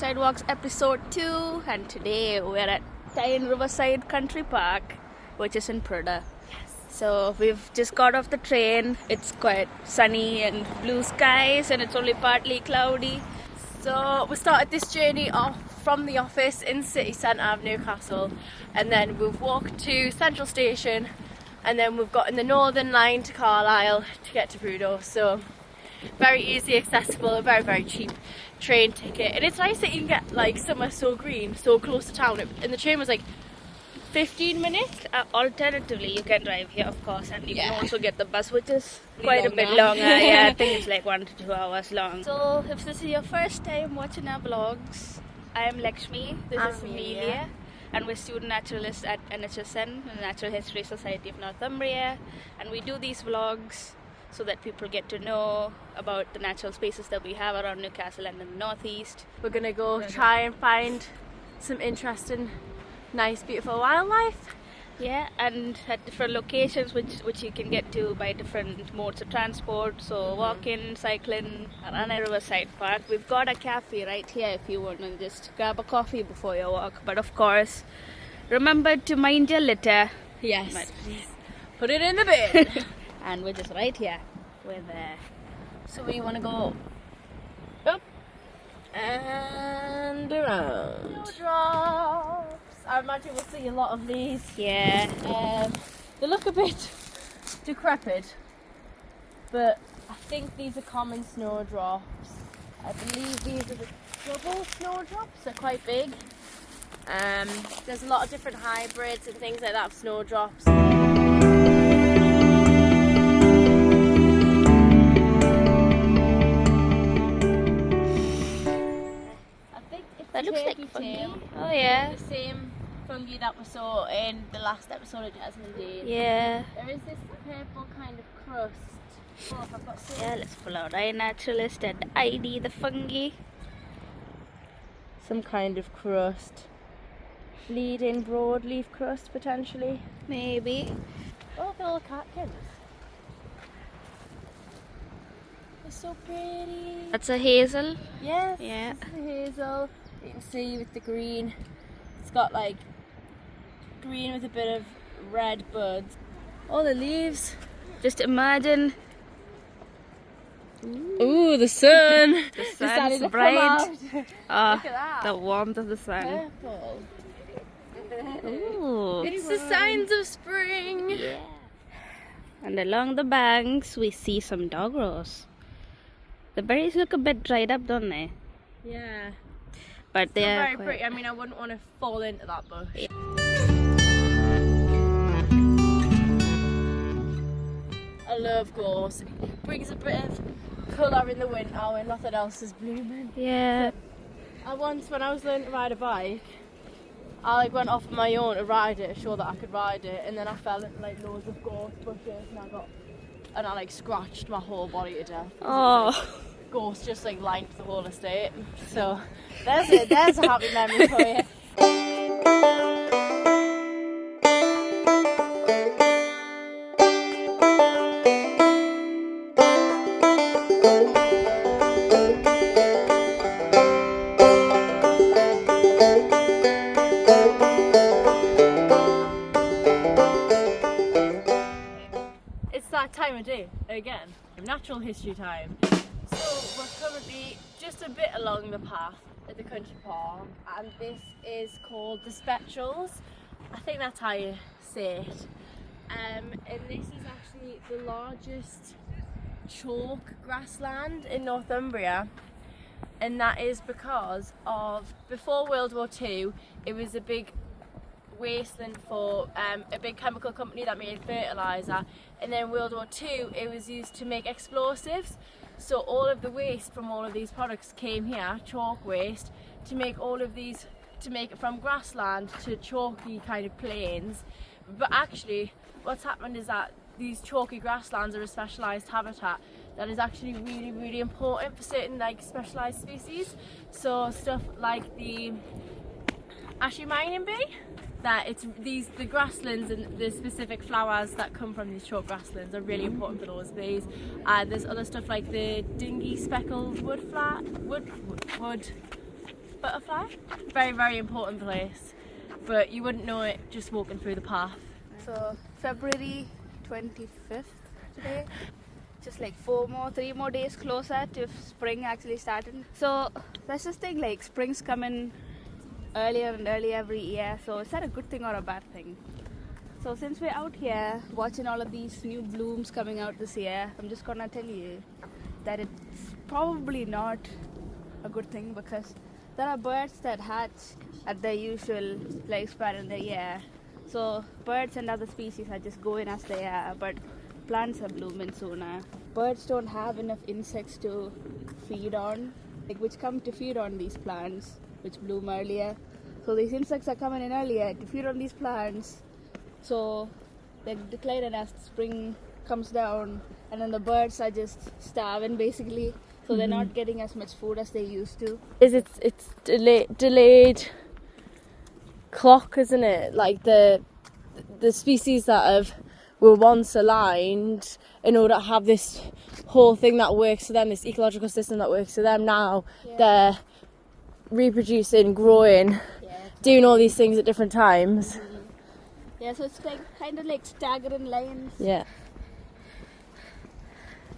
Riverside Walks episode 2, and today we're at Tyne Riverside Country Park, which is in Prudhoe. Yes. So we've just got off the train. It's quite sunny and blue skies, and it's only partly cloudy. So we started this journey off from the office in city centre of Newcastle, and then we've walked to Central Station, and then we've got in the Northern Line to Carlisle to get to Prudhoe. So very easy accessible, very, very cheap train ticket, and it's nice that you can get like somewhere so green, so close to town. And the train was like 15 minutes. Alternatively, you can drive here, of course, and you can also get the bus, which is quite a bit longer. Yeah, I think it's like 1 to 2 hours long. So if this is your first time watching our vlogs, I am Lekshmi, this is Amelia, and we're student naturalists at NHSN, the Natural History Society of Northumbria, and we do these vlogs so that people get to know about the natural spaces that we have around Newcastle and in the northeast. We're gonna go try and find some interesting, nice, beautiful wildlife. Yeah, and at different locations which you can get to by different modes of transport. So walking, cycling, around a riverside park. We've got a cafe right here if you want to just grab a coffee before your walk. But of course, remember to mind your litter. Yes. But Put it in the bin. and we're just right here. We're there. So we want to go up and around. Snowdrops. I imagine we'll see a lot of these. Yeah. They look a bit decrepit, but I think these are common snowdrops. I believe these are the double snowdrops. They're quite big. There's a lot of different hybrids and things like that of snowdrops. That looks like fungi. Oh yeah. The same fungi that we saw in the last episode of Jasmine Day. Yeah. There is this purple kind of crust. Oh, I've got some. Yeah, let's pull out our naturalist and ID the fungi. Some kind of crust. Leading broadleaf crust potentially. Maybe. Oh, the little catkins. They're so pretty. That's a hazel. Yes. Yeah. This is the hazel. You can see with the green. It's got like green with a bit of red buds. All the leaves. Just imagine. Ooh, the sun. The sun's bright. Look at that. The warmth of the sun. Purple. Ooh. It's the signs of spring. Yeah. And along the banks we see some dog rose. The berries look a bit dried up, don't they? Yeah. But They're they're very quite... pretty. I mean, I wouldn't want to fall into that bush. Yeah. I love gorse. It brings a bit of colour in the winter when nothing else is blooming. Yeah. Once, when I was learning to ride a bike, I went off on my own to ride it, show that I could ride it, and then I fell into like loads of gorse bushes, and I scratched my whole body to death. Oh. Gorse just lined the whole estate. So there's a happy memory for you. It's that time of day again. Natural history time. So we're currently just a bit along the path at the country park, and this is called the Spectrals. I think that's how you say it. And this is actually the largest chalk grassland in Northumbria, and that is because of, before World War II, it was a big wasteland for a big chemical company that made fertiliser, and then World War II it was used to make explosives. So all of the waste from all of these products came here, chalk waste, to make all of these, to make it from grassland to chalky kind of plains. But actually what's happened is that these chalky grasslands are a specialised habitat that is actually really, really important for certain specialised species. So stuff like the ashy mining bee, that it's the grasslands and the specific flowers that come from these chalk grasslands are really important for those bees. There's other stuff like the dingy speckled wood butterfly. Very, very important place, but you wouldn't know it just walking through the path. So February 25th today. Just like 3 more days closer to spring actually starting. So that's this thing, like spring's coming earlier and earlier every year. So is that a good thing or a bad thing? So since we're out here watching all of these new blooms coming out this year, I'm just gonna tell you that it's probably not a good thing, because there are birds that hatch at their usual lifespan in the year. So birds and other species are just going as they are, but plants are blooming sooner. Birds don't have enough insects to feed on, like which come to feed on these plants which bloom earlier. So these insects are coming in earlier to feed on these plants. So they're declining as spring comes down, and then the birds are just starving basically. So they're not getting as much food as they used to. It's delayed clock, isn't it? Like the species that were once aligned in order to have this whole thing that works for them, this ecological system that works for them. Now they're reproducing, growing, doing all these things at different times. Yeah, so it's like kind of like staggering lines. Yeah.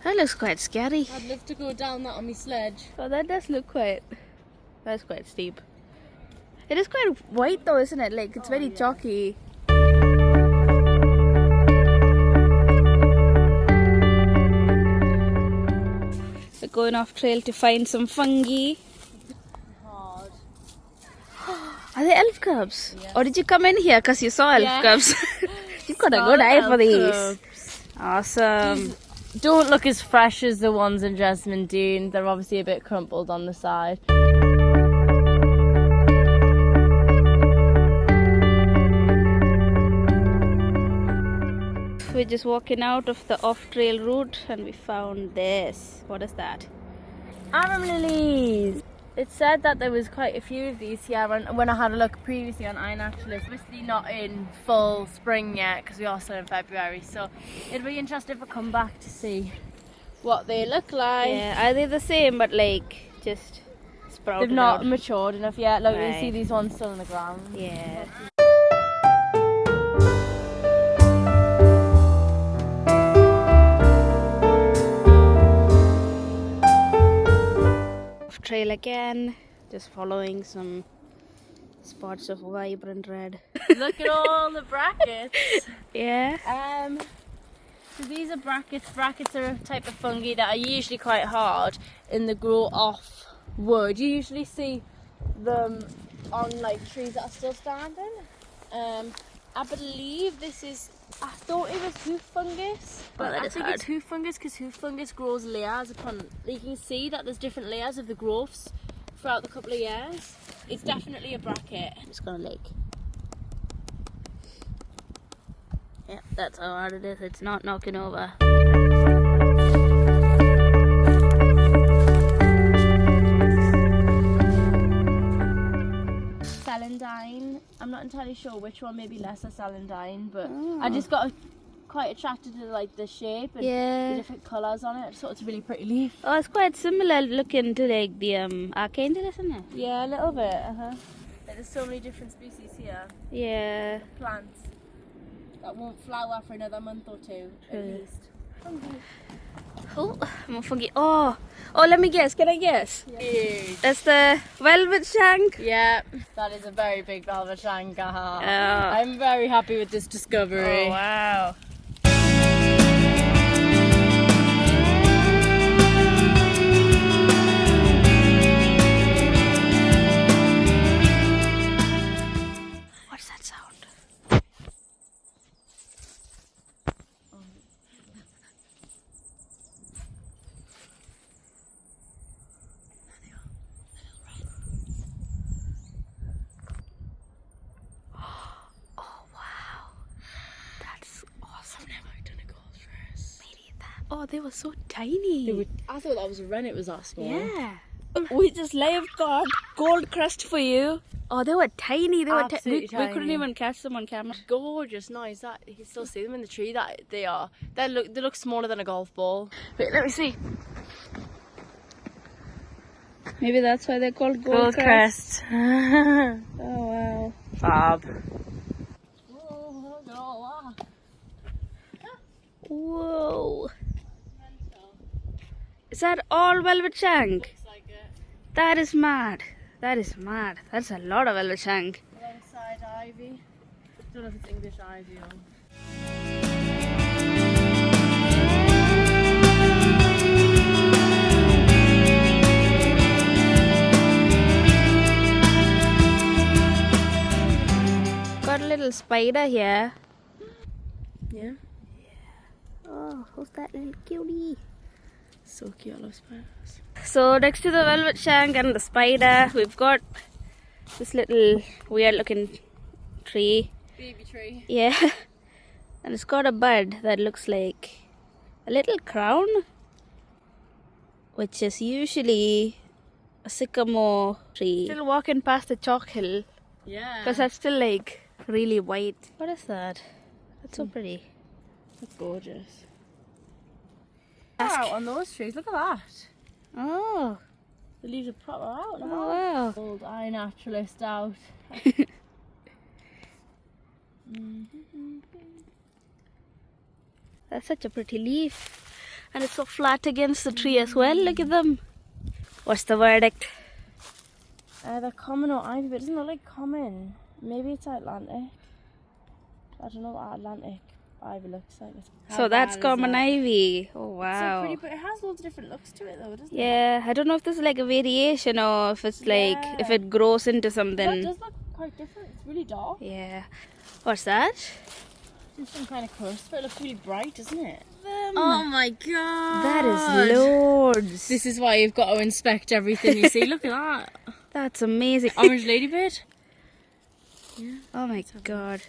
That looks quite scary. I'd love to go down that on my sledge. Oh, that does look that's quite steep. It is quite white though, isn't it? Like it's very chalky. We're going off trail to find some fungi. Hard. Are they elf cubs? Yeah. Or did you come in here because you saw elf cubs? You've got a good eye for these. Cubs. Awesome. These don't look as fresh as the ones in Jessamine Dune. They're obviously a bit crumpled on the side. We're just walking out of the off-trail route and we found this. What is that? Arum lilies. It said that there was quite a few of these here when I had a look previously on Amelia and Lekshmi. Obviously not in full spring yet because we are still in February, so it'd be interesting if I come back to see what they look like. Yeah, are they the same but like just sprouted? They've not out? matured enough yet. Look, Right. you see these ones still on the ground. Yeah. Trail again, just following some spots of vibrant red. Look at all the brackets. Yeah. So these are brackets. Brackets are a type of fungi that are usually quite hard and they grow off wood. You usually see them on like trees that are still standing. I believe this is, I thought it was hoof fungus, but I think it's hoof fungus because hoof fungus grows layers upon, you can see that there's different layers of the growths throughout the couple of years. It's definitely a bracket. I'm just gonna like, yeah, that's how hard it is. It's not knocking over. Salandine. I'm not entirely sure which one, maybe lesser salandine, but I just got quite attracted to like the shape and the different colours on it. I just thought it's a really pretty leaf. Oh, it's quite similar looking to like the archangel, isn't it? Yeah, a little bit. There's so many different species here. Yeah. Plants that won't flower for another month or two at least. Oh, more fungi. Oh, let me guess. Can I guess? Huge. That's the velvet shank. Yeah, that is a very big velvet shank. Oh. I'm very happy with this discovery. Oh, wow. What's that sound? Oh, they were so tiny. I thought that was a wren, it was that small. Yeah. We just left gold crust for you. Oh, they were tiny. They were Absolutely we couldn't tiny. even catch them on camera. Gorgeous, nice. That you can still see them in the tree. That they are. They look smaller than a golf ball. Wait, let me see. Maybe that's why they're called Gold crest. Oh wow. Fab. Whoa. Is that all velvet shank? Looks like it. That is mad. That is mad. That's a lot of velvet shank. Alongside ivy. Don't know if it's English ivy or. Got a little spider here. Yeah. Oh, who's that little cutie? So cute, I love spiders. So next to the velvet shank and the spider, we've got this little weird looking tree. Baby tree. Yeah. And it's got a bud that looks like a little crown, which is usually a sycamore tree. Still walking past the chalk hill Yeah. because that's still like really white. What is that? That's so pretty. That's gorgeous. Wow, on those trees, look at that. Oh, The leaves are proper out. Look at oh that. wow. Old eye naturalist out. That's such a pretty leaf. And it's so flat against the tree as well. Look at them. What's the verdict? They're common or ivy, but it doesn't look like common. Maybe it's Atlantic. I don't know what Atlantic ivy looks like. So that's common ivy. Oh It's wow. so pretty, but it has loads of different looks to it though, doesn't it? Yeah, I don't know if this is like a variation or if it's like if it grows into That something. does look quite different. It's really dark. Yeah. What's that? It's some kind of crust, but it looks really bright, doesn't it? Oh my god! that is loads. This is why you've got to inspect everything you see. Look at that. That's amazing. Orange ladybird. Oh my god.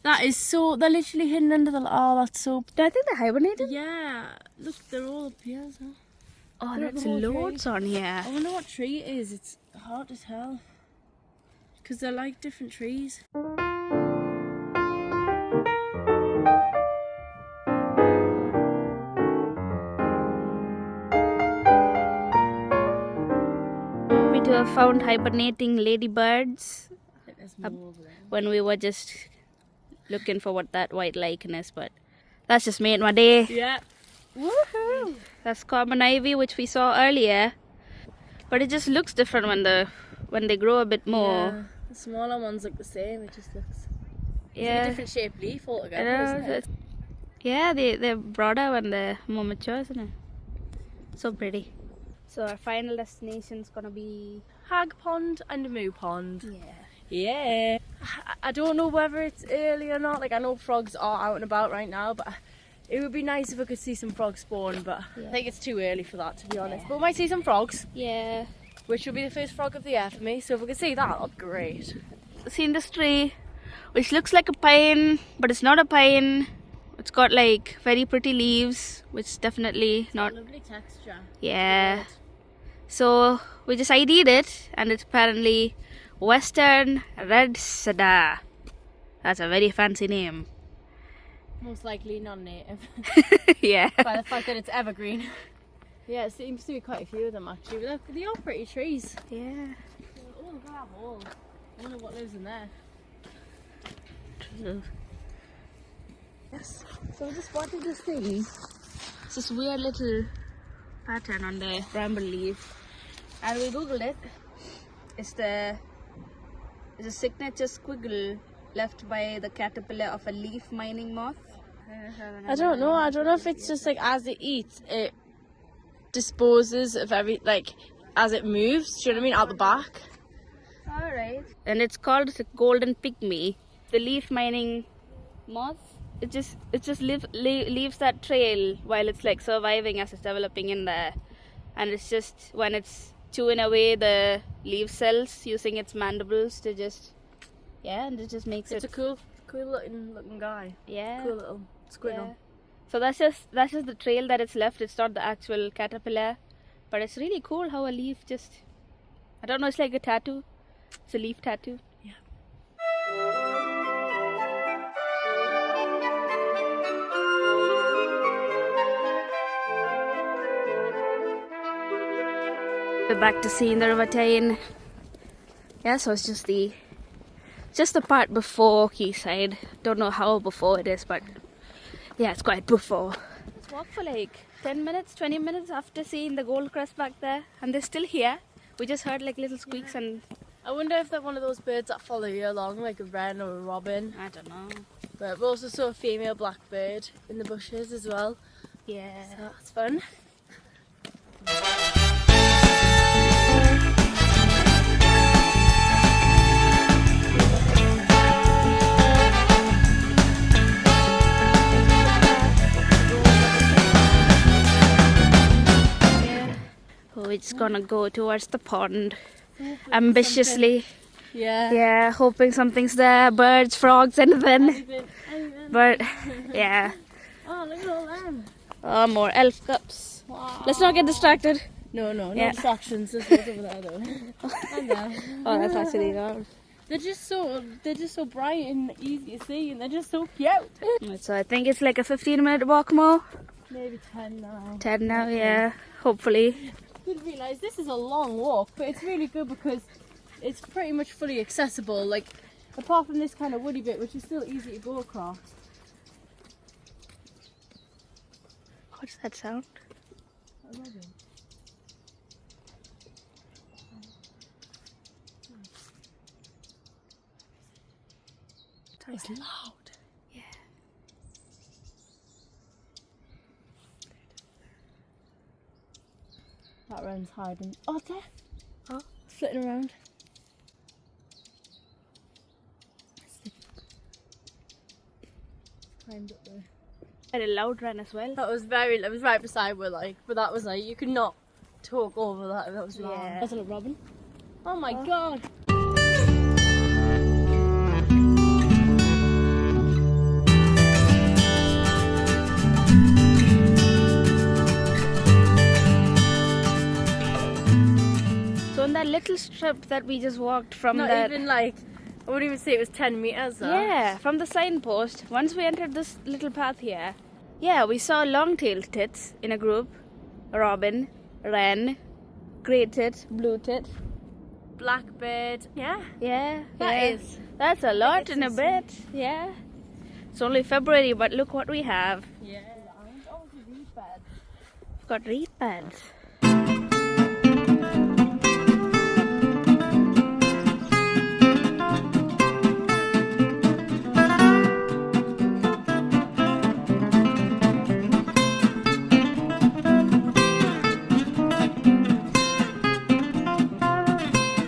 That is so. They're literally hidden under the. Oh, that's so. Do I think they're hibernated? Yeah. Look, they're all up here. So. Oh, They're up that's the whole tree. loads on here. I wonder what tree it is. It's hard to tell. Because they're like different trees. We do have found hibernating ladybirds I think there's more over there. when we were just looking for what that white lichen is, but that's just made my day. Yeah. Woohoo! That's common ivy, which we saw earlier, but it just looks different when they grow a bit more. Yeah. The smaller ones look the same. It just looks. It's like Yeah, a different shaped leaf I altogether, know, isn't it? yeah, they're broader when they're more mature, isn't it? So pretty. So our final destination's gonna be Hag Pond and Moo Pond. yeah. Yeah. I don't know whether it's early or not. Like, I know frogs are out and about right now, but it would be nice if we could see some frogs spawn, but Yeah. I think it's too early for that, to be honest. But we might see some frogs, Yeah. which will be the first frog of the year for me. So if we could see that, that'd be great. Seen this tree, which looks like a pine, but it's not a pine. It's got like very pretty leaves, which definitely not. Lovely texture. Yeah. So we just ID'd it, and it's apparently Western Red Cedar. That's a very fancy name. Most likely non-native. Yeah. By the fact that it's evergreen. Yeah, it seems to be quite a few of them actually. But they are pretty trees. Yeah. Oh, look at that wall. I wonder what lives in there. Yes. So we just spotted this thing. It's this weird little pattern on the bramble leaf, and we googled it. It's a signature squiggle left by the caterpillar of a leaf mining moth. I don't know. I don't know if it's just like as it eats, it disposes of as it moves. Do you know what I mean? Out the back. Alright. And it's called the golden pygmy. The leaf mining moth. It just leaves that trail while it's like surviving as it's developing in there, and it's just when it's chewing away the leaf cells using its mandibles to just and it just makes It's it a cool looking guy. yeah. Cool little squirrel. Yeah. So that's just the trail that it's left. It's not the actual caterpillar, but it's really cool how a leaf just, I don't know, it's like a tattoo. It's a leaf tattoo. Yeah. We're back to seeing the River Tyne. Yeah, so it's just the part before Quayside. Don't know how before it is, but yeah, it's quite before. Let's walk for like 10 minutes, 20 minutes after seeing the gold crest back there, and they're still here. We just heard like little squeaks and... I wonder if they're one of those birds that follow you along, like a wren or a robin. I don't know. But we also saw a female blackbird in the bushes as well. Yeah. So that's fun. We're just gonna go towards the pond ambitiously. Yeah. Yeah, hoping something's there. Birds, frogs, anything. But yeah. Oh, look at all them. Oh, more elf cups. Wow. Let's not get distracted. No Yeah. distractions. There's loads over there though. And there. Oh, that's actually good. They're just so bright and easy to see, and they're just so cute. So I think it's like a 15-minute walk more. Maybe 10 now. 10 now, yeah. Hopefully. I didn't realise this is a long walk, but it's really good because it's pretty much fully accessible. Like, apart from this kind of woody bit, which is still easy to go across. What's that sound? It's loud. Yeah. That wren's hiding. Oh, it's there. Oh. Flitting around. Climbed up there. Very loud run as well. That was right beside where, like, but that was like, you could not talk over that. That was loud. Yeah. That's a little robin. Oh my god. So on that little strip that we just walked from Not that... even like, I wouldn't even say it was 10 metres though. Yeah, from the signpost. Once we entered this little path here, yeah, we saw long-tailed tits in a group. Robin, wren, grey tit, blue tit. Blackbird. Yeah. Yeah, That That's a lot it's in a insane. bit. Yeah. It's only February, but look what we have. Yeah. Oh, the reed beds. We've got reed beds.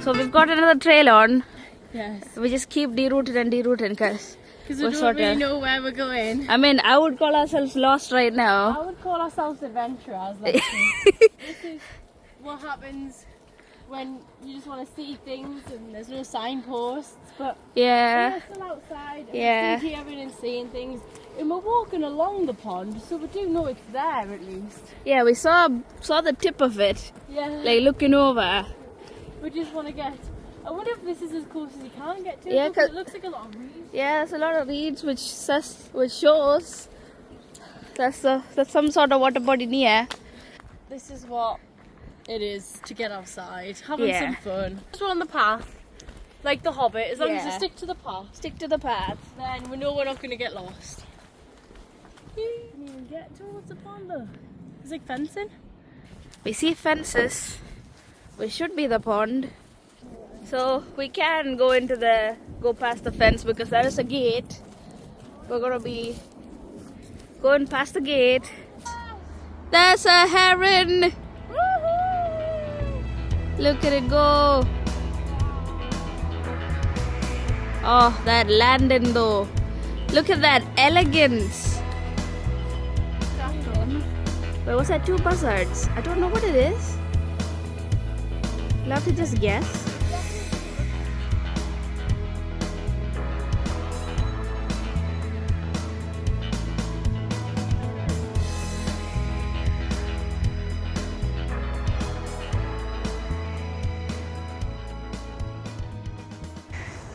So we've got another trail on. Yes. We just keep derouting because Because we we're don't sort really of... know where we're going. I mean, I would call ourselves lost right now. I would call ourselves adventurers. Like, this is what happens when you just want to see things and there's no signposts. But Yeah. we're still outside. And Yeah. We're still hearing and seeing things. And we're walking along the pond, so we do know it's there at least. Yeah, we saw the tip of it, Yeah. like looking over. We just want to get. I wonder if this is as close as you can get to. Yeah, because 'cause- it looks like a lot of reeds. Yeah, there's a lot of reeds which shows that's some sort of water body near. This is what it is to get outside, having Yeah. some fun. Just on the path, like the Hobbit. As long as we Yeah. stick to the path, Stick to the path. then we know we're not going to get lost. You can even get towards the pond though. It's like fencing. We see fences, which should be the pond. So we can go past the fence because there is a gate. We're gonna be going past the gate. There's a heron! Look at it go! Oh, that landing though. Look at that elegance. Wait, was that two buzzards? I don't know what it is. You'll have to just guess.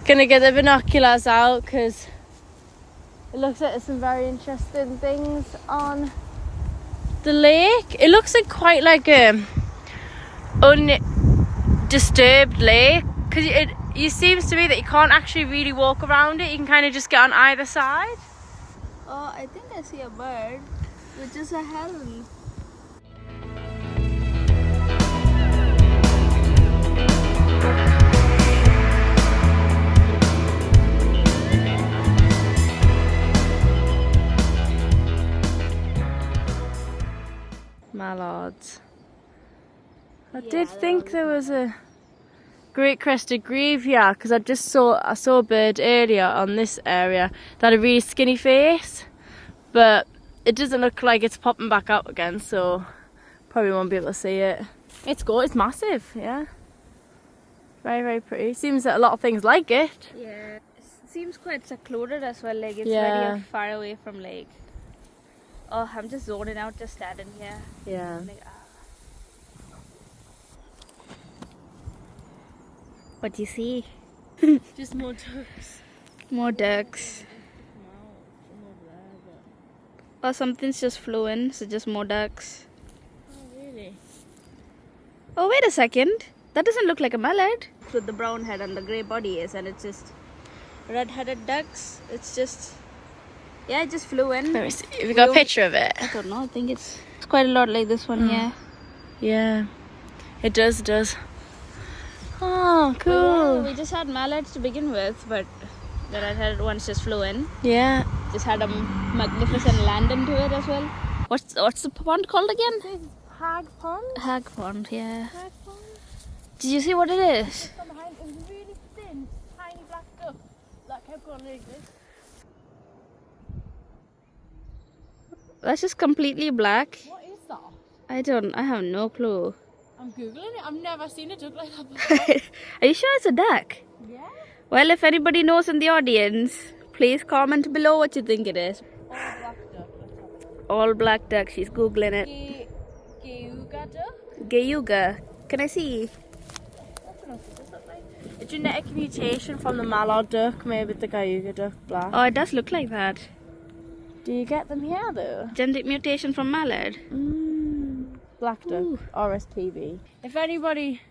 Gonna get the binoculars out because it looks like there's some very interesting things on the lake. It looks like quite like a disturbed lake, because it seems to me that you can't actually really walk around it. You can kind of just get on either side. Oh, I think I see a bird, which is a heron. Mallards. I did think there was a great crested grebe here, because I saw a bird earlier on this area that had a really skinny face, but it doesn't look like it's popping back out again, so probably won't be able to see it. It's good, it's massive, yeah. Very, very pretty. Seems that a lot of things like it. Yeah, it seems quite secluded as well, like it's Yeah. very far away from lake. Oh, I'm just zoning out just standing here. Yeah. Like, what do you see? Just more ducks. More ducks. Or something's just flew in, so just more ducks. Oh, really? Oh, wait a second. That doesn't look like a mallard. With the brown head and the grey body is, and it's just red-headed ducks. It's just, yeah, it just flew in. Let me see. Have you got a picture of it? I don't know. I think it's quite a lot like this one here. Yeah. It does, Oh, Yeah, cool. we just had mallards to begin with, but the red-headed ones just flew in. Yeah. Just had a magnificent landing to it as well. What's the pond called again? Hag Pond? Hag Pond, yeah. Hag Pond? Did you see what it is? From behind, it was a really thin, tiny black duck that kept going like this. That's just completely black. What is that? I have no clue. I'm googling it. I've never seen a duck like that before. Are you sure it's a duck? Yeah. Well, if anybody knows in the audience, please comment below what you think it is. All black duck. Let's have a look. All black duck, she's googling it. Gayuga duck? Gayuga. Can I see? A genetic mutation from the mallard duck made with the Gayuga duck black. Oh, it does look like that. Do you get them here though? Genetic mutation from mallard. Black duck, Ooh. RSPB. If anybody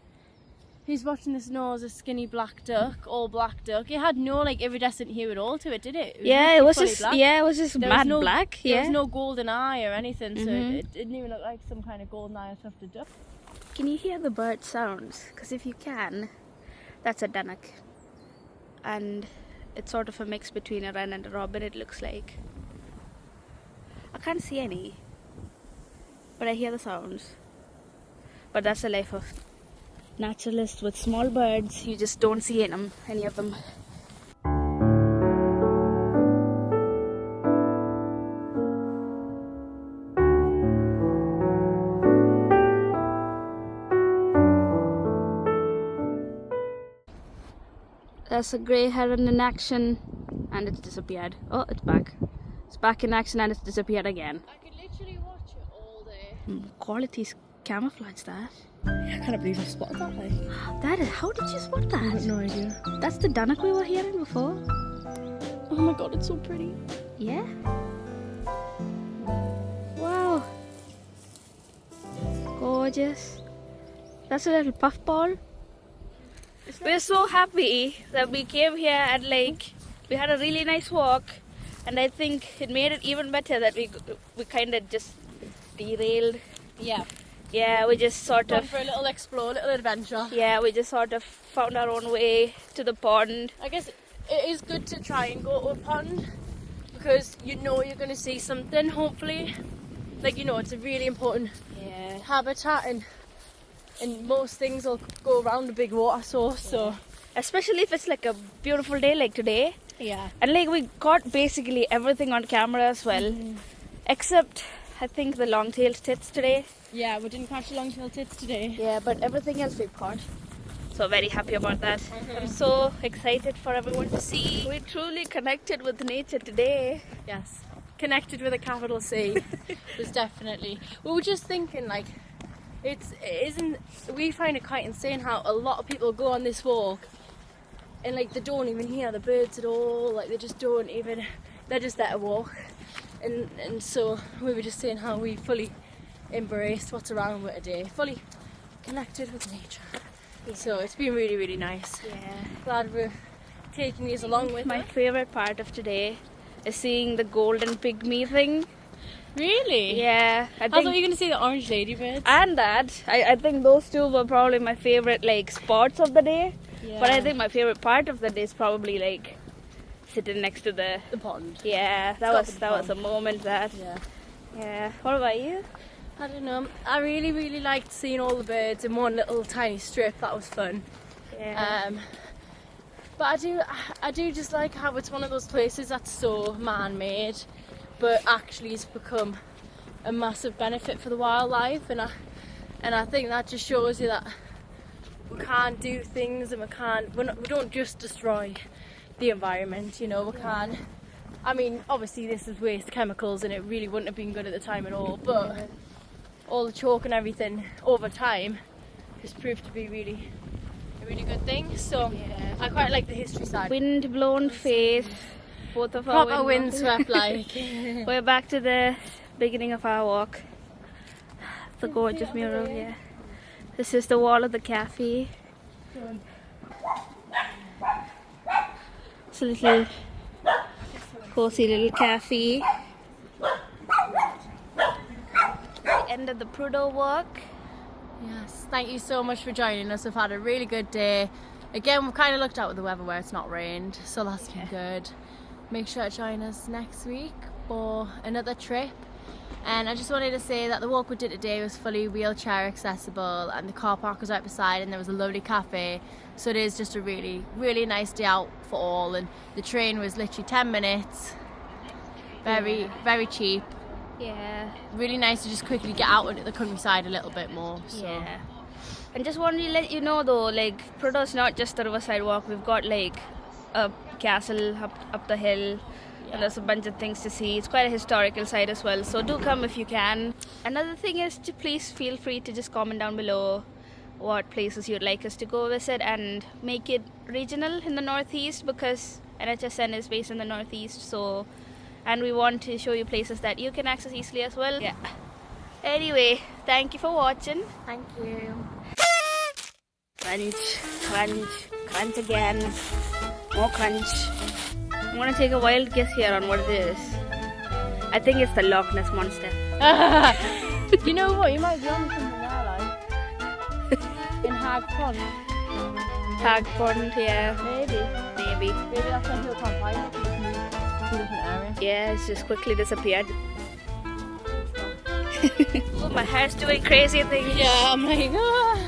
who's watching this knows a skinny black duck, all black duck, it had no like iridescent hue at all to it, did it? Yeah, it literally was fully just black. it was just There was mad no- black. There Yeah. was no golden eye or anything, so Mhm. it didn't even look like some kind of golden eye or tufted duck. Can you hear the bird sounds? Because if you can, that's a dunnock, and it's sort of a mix between a wren and a robin. It looks like. I can't see any, but I hear the sounds. But that's the life of naturalists with small birds. You just don't see any of them. That's a grey heron in action, and it's disappeared. Oh, it's back. It's back in action, and it's disappeared again. I could literally watch it all day. Quality's camouflage that. I can't believe I spotted that like. That is, how did you spot that? I have no idea. That's the dunnock we were hearing before. Oh my god, it's so pretty. Yeah. Wow. Gorgeous. That's a little puffball. We're so happy that we came here and like we had a really nice walk, and I think it made it even better that we kind of just derailed. Yeah. Yeah, we just sort Gone of for a little explore, a little adventure. yeah, we just sort of found our own way to the pond. I guess it is good to try and go to a pond because you know you're going to see something, hopefully. Like, you know, it's a really important Yeah. habitat and most things will go around a big water source, so... Especially if it's like a beautiful day like today. Yeah. And like we got basically everything on camera as well. Except I think the long-tailed tits today. Yeah, we didn't catch the long-tailed tits today. Yeah, but everything else we've caught. So very happy about that. I'm so excited for everyone to see. We truly connected with nature today. Yes. Connected with a capital C was definitely... We were just thinking, like, we find it quite insane how a lot of people go on this walk and like they don't even hear the birds at all, like they just don't even, they're just there to walk, and so we were just saying how we fully embraced what's around with today, fully connected with nature. So it's been really, really nice. Yeah. Glad we're taking these along with My us. favorite part of today is seeing the golden pygmy thing. Really? Yeah, I thought you were going to see the orange ladybirds. and that I think those two were probably my favorite like spots of the day. Yeah. But I think my favorite part of the day is probably like sitting next to the pond. yeah. That was a moment that yeah. What about you? I don't know. I really, really liked seeing all the birds in one little tiny strip. That was fun. Yeah. But I do just like how it's one of those places that's so man-made, but actually it's become a massive benefit for the wildlife, and I think that just shows you that we can't do things, and we don't just destroy the environment, you know. We can't. I mean, obviously this is waste chemicals, and it really wouldn't have been good at the time at all. But all the chalk and everything over time has proved to be really a really good thing. So I quite like the history side. Wind blown face. Both of our Proper windswept like. We're back to the beginning of our walk. The gorgeous mural, yeah. This is the wall of the cafe. It's a little cozy little cafe. The end of the Prudhoe walk. Yes, thank you so much for joining us. We've had a really good day. Again, we've kind of looked out with the weather where it's not rained, so that's been good. Make sure to join us next week for another trip. And I just wanted to say that the walk we did today was fully wheelchair accessible, and the car park was right beside, and there was a lovely cafe. So it is just a really, really nice day out for all. And the train was literally 10 minutes. Very, very cheap. Yeah. Really nice to just quickly get out into the countryside a little bit more. So. Yeah. And just wanted to let you know though, like Prudhoe's not just the Riverside walk. We've got like a castle up the hill, and there's a bunch of things to see. It's quite a historical site as well, so do come if you can. Another thing is to please feel free to just comment down below what places you'd like us to go visit, and make it regional in the northeast, because NHSN is based in the northeast, so and we want to show you places that you can access easily as well. Yeah. Anyway, thank you for watching. Thank you. Crunch, crunch, crunch again. More crunch. I'm gonna take a wild guess here on what it is. I think it's the Loch Ness Monster. You know what? You might be on something there, like in Hag Pond. Hag Pond, yeah. Maybe. Maybe that's why people can't find it. Because it's moved to a different area. Yeah, it's just quickly disappeared. My hair's doing crazy things. Yeah, I'm like, ah.